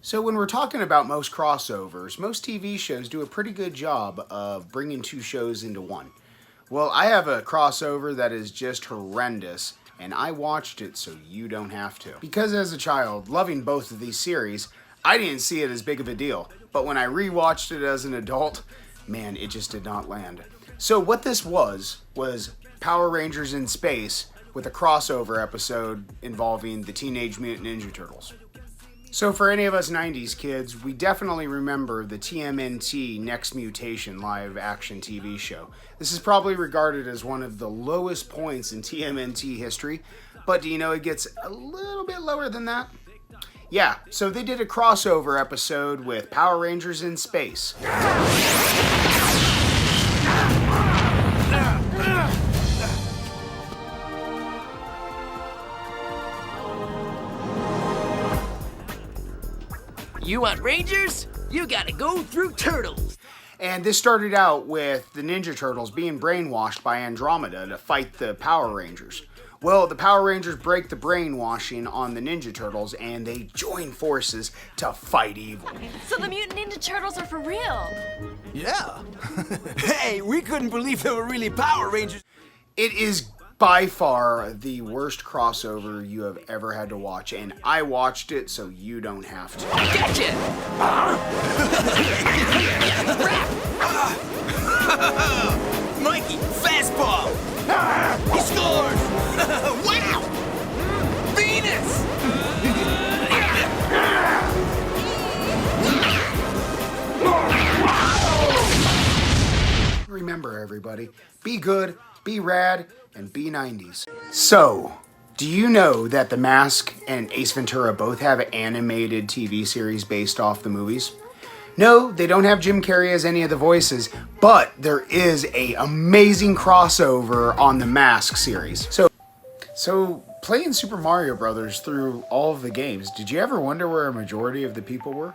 So when we're talking about most crossovers, most TV shows do a pretty good job of bringing two shows into one. Well, I have a crossover that is just horrendous, and I watched it so you don't have to. Because as a child, loving both of these series, I didn't see it as big of a deal. But when I rewatched it as an adult, man, it just did not land. So what this was Power Rangers in Space with a crossover episode involving the Teenage Mutant Ninja Turtles. So for any of us 90s kids, we definitely remember the TMNT Next Mutation live action TV show. This is probably regarded as one of the lowest points in TMNT history, but do you know it gets a little bit lower than that? Yeah, so they did a crossover episode with Power Rangers in Space. You want Rangers? You gotta go through Turtles. And this started out with the Ninja Turtles being brainwashed by Andromeda to fight the Power Rangers. Well, the Power Rangers break the brainwashing on the Ninja Turtles and they join forces to fight evil. So the Mutant Ninja Turtles are for real? Yeah. Hey, we couldn't believe they were really Power Rangers. It is by far the worst crossover you have ever had to watch, and I watched it so you don't have to. Gotcha! Mikey, fastball! He scores! Wow! Venus! Remember, everybody, be good, be rad, and be 90s. So, do you know that The Mask and Ace Ventura both have animated TV series based off the movies? No, they don't have Jim Carrey as any of the voices, but there is an amazing crossover on the Mask series. So playing Super Mario Brothers through all of the games, did you ever wonder where a majority of the people were?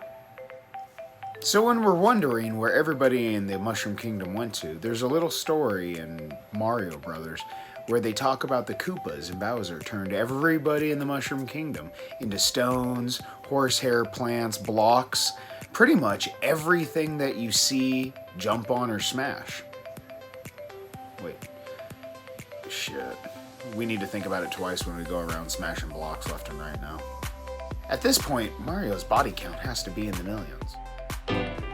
So when we're wondering where everybody in the Mushroom Kingdom went to, there's a little story in Mario Brothers where they talk about the Koopas and Bowser turned everybody in the Mushroom Kingdom into stones, horsehair plants, blocks, pretty much everything that you see, jump on, or smash. Wait. Shit. We need to think about it twice when we go around smashing blocks left and right now. At this point, Mario's body count has to be in the millions.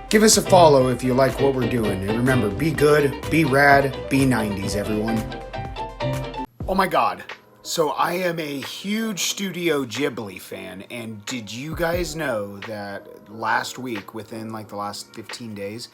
Give us a follow if you like what we're doing, and remember, be good, be rad, be 90s, everyone. Oh my god, so I am a huge Studio Ghibli fan, and did you guys know that last week, within like the last 15 days,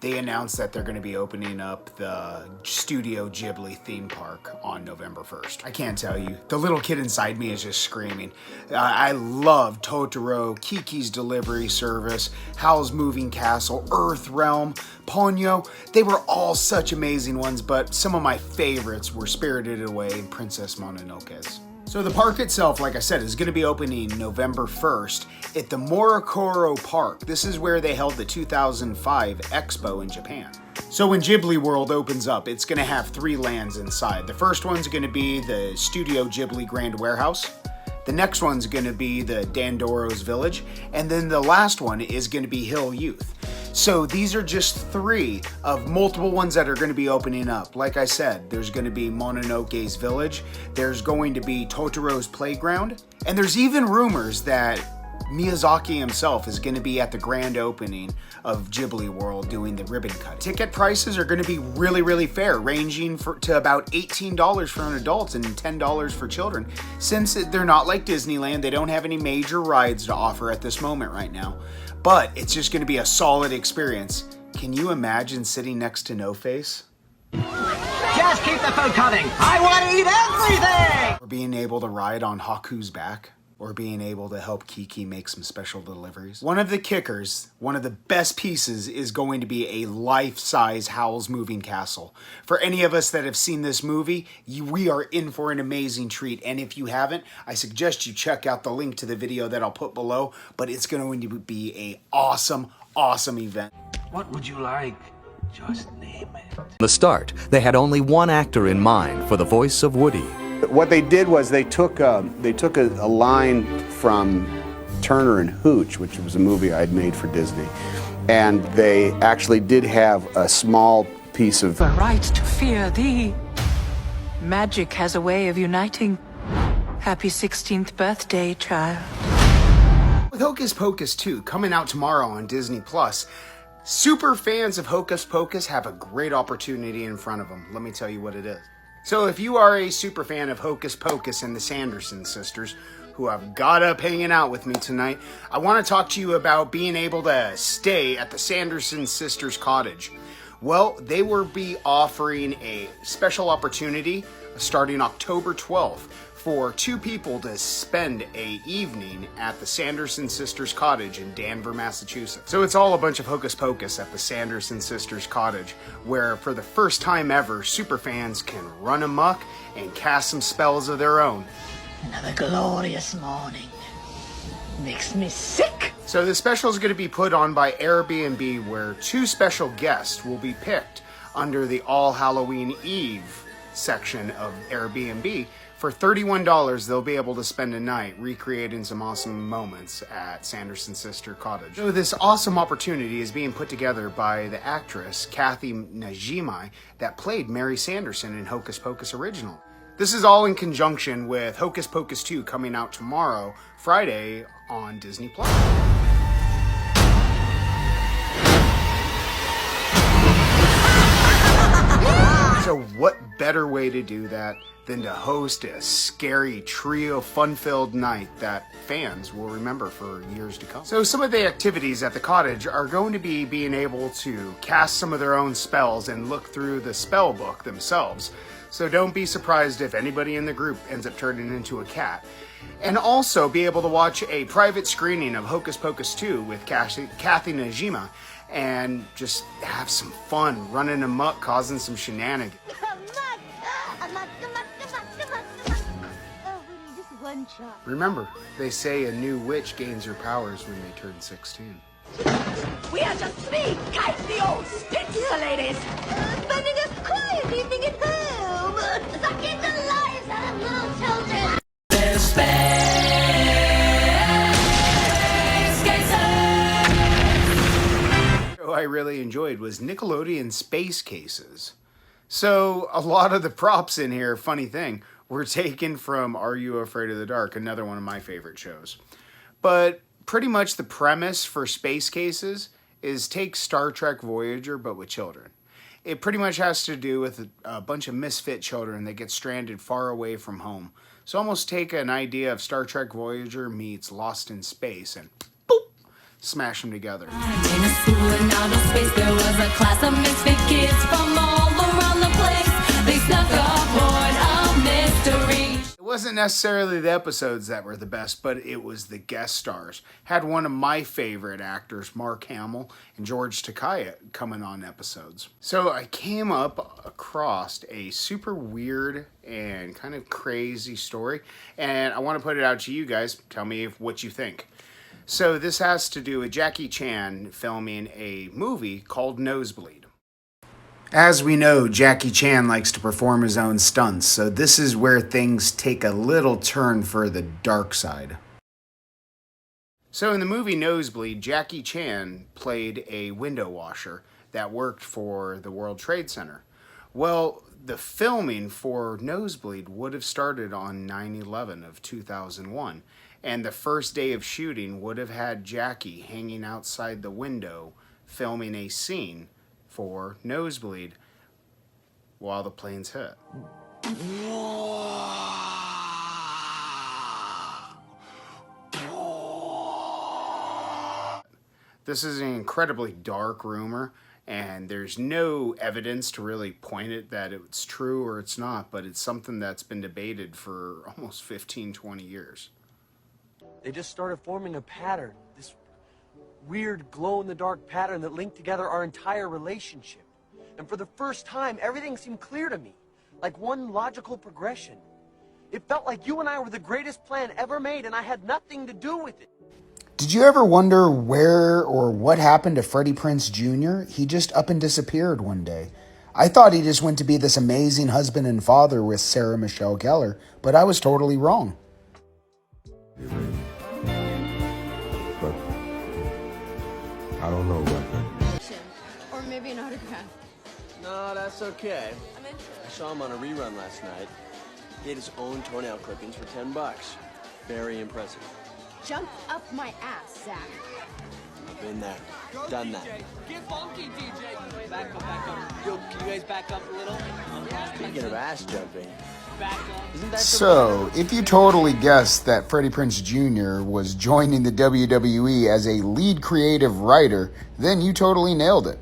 they announced that they're going to be opening up the Studio Ghibli theme park on November 1st. I can't tell you. The little kid inside me is just screaming. I love Totoro, Kiki's Delivery Service, Howl's Moving Castle, Earth Realm, Ponyo. They were all such amazing ones, but some of my favorites were Spirited Away and Princess Mononoke's. So the park itself, like I said, is going to be opening November 1st at the Morokoro Park. This is where they held the 2005 Expo in Japan. So when Ghibli World opens up, it's going to have 3 lands inside. The first one's going to be the Studio Ghibli Grand Warehouse. The next one's going to be the Dandoro's Village. And then the last one is going to be Hill Youth. So these are just 3 of multiple ones that are going to be opening up. Like I said, there's going to be Mononoke's Village, there's going to be Totoro's Playground, and there's even rumors that Miyazaki himself is going to be at the grand opening of Ghibli World doing the ribbon cut. Ticket prices are going to be really fair, ranging to about $18 for an adult and $10 for children. Since they're not like Disneyland, they don't have any major rides to offer at this moment right now. But it's just going to be a solid experience. Can you imagine sitting next to No Face? Just keep the food coming. I want to eat everything! Or being able to ride on Haku's back? Or being able to help Kiki make some special deliveries? One of the kickers, one of the best pieces, is going to be a life-size Howl's Moving Castle. For any of us that have seen this movie, we are in for an amazing treat. And if you haven't, I suggest you check out the link to the video that I'll put below. But it's going to be an awesome event. What would you like? Just name it. From the start, they had only one actor in mind for the voice of Woody. What they did was they took a line from Turner and Hooch, which was a movie I'd made for Disney. And they actually did have a small piece of... The right to fear thee. Magic has a way of uniting. Happy 16th birthday, child. With Hocus Pocus 2 coming out tomorrow on Disney+, super fans of Hocus Pocus have a great opportunity in front of them. Let me tell you what it is. So if you are a super fan of Hocus Pocus and the Sanderson sisters, who have got up hanging out with me tonight, I want to talk to you about being able to stay at the Sanderson sisters cottage. Well, they will be offering a special opportunity starting October 12th for 2 people to spend a evening at the Sanderson sisters cottage in Danvers, Massachusetts. So it's all a bunch of Hocus Pocus at the Sanderson sisters cottage, where for the first time ever, superfans can run amok and cast some spells of their own. Another glorious morning. Makes me sick. So the special is going to be put on by Airbnb, where 2 special guests will be picked under the All Halloween Eve section of Airbnb. For $31, they'll be able to spend a night recreating some awesome moments at Sanderson Sister Cottage. So this awesome opportunity is being put together by the actress Kathy Najimy that played Mary Sanderson in Hocus Pocus original. This is all in conjunction with Hocus Pocus 2 coming out tomorrow, Friday, on Disney+. So what better way to do that than to host a scary trio fun-filled night that fans will remember for years to come. So some of the activities at the cottage are going to be being able to cast some of their own spells and look through the spell book themselves. So don't be surprised if anybody in the group ends up turning into a cat. And also be able to watch a private screening of Hocus Pocus 2 with Kathy Najimy and just have some fun running amok, causing some shenanigans. Remember, they say a new witch gains her powers when they turn 16. We are just 3 kitey old spinster ladies. Spending a quiet evening at home. Sucking the lives out of little children. What I really enjoyed was Nickelodeon Space Cases. So a lot of the props in here, funny thing, were taken from Are You Afraid of the Dark, another one of my favorite shows. But pretty much the premise for Space Cases is take Star Trek Voyager, but with children. It pretty much has to do with a bunch of misfit children that get stranded far away from home. So almost take an idea of Star Trek Voyager meets Lost in Space and boop, smash them together. In a school in outer space, there was a class of misfit kids from all around the place. They snuck aboard a mystery. It wasn't necessarily the episodes that were the best, but it was the guest stars. Had one of my favorite actors, Mark Hamill and George Takei, coming on episodes. So I came up across a super weird and kind of crazy story, and I want to put it out to you guys. Tell me what you think. So this has to do with Jackie Chan filming a movie called Nosebleed. As we know, Jackie Chan likes to perform his own stunts, so this is where things take a little turn for the dark side. So in the movie Nosebleed, Jackie Chan played a window washer that worked for the World Trade Center. Well, the filming for Nosebleed would have started on 9/11 of 2001, and the first day of shooting would have had Jackie hanging outside the window filming a scene for Nosebleed while the planes hit. This is an incredibly dark rumor, and there's no evidence to really point it that it's true or it's not, but it's something that's been debated for almost 15-20 years. They just started forming a pattern, this weird glow-in-the-dark pattern that linked together our entire relationship. And for the first time, everything seemed clear to me, like one logical progression. It felt like you and I were the greatest plan ever made, and I had nothing to do with it. Did you ever wonder where or what happened to Freddie Prinze Jr.? He just up and disappeared one day. I thought he just went to be this amazing husband and father with Sarah Michelle Gellar, but I was totally wrong. No, that's okay. I saw him on a rerun last night. He had his own toenail clippings for $10. Very impressive. Jump up my ass, Zach. I've been there. Done that. Get funky, DJ. Back up. Yo, can you guys back up a little? Speaking of ass jumping. Back up. Isn't that So, if you totally guessed that Freddie Prinze Jr. was joining the WWE as a lead creative writer, then you totally nailed it.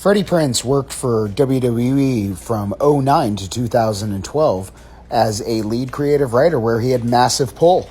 Freddie Prinze worked for WWE from 2009 to 2012 as a lead creative writer where he had massive pull.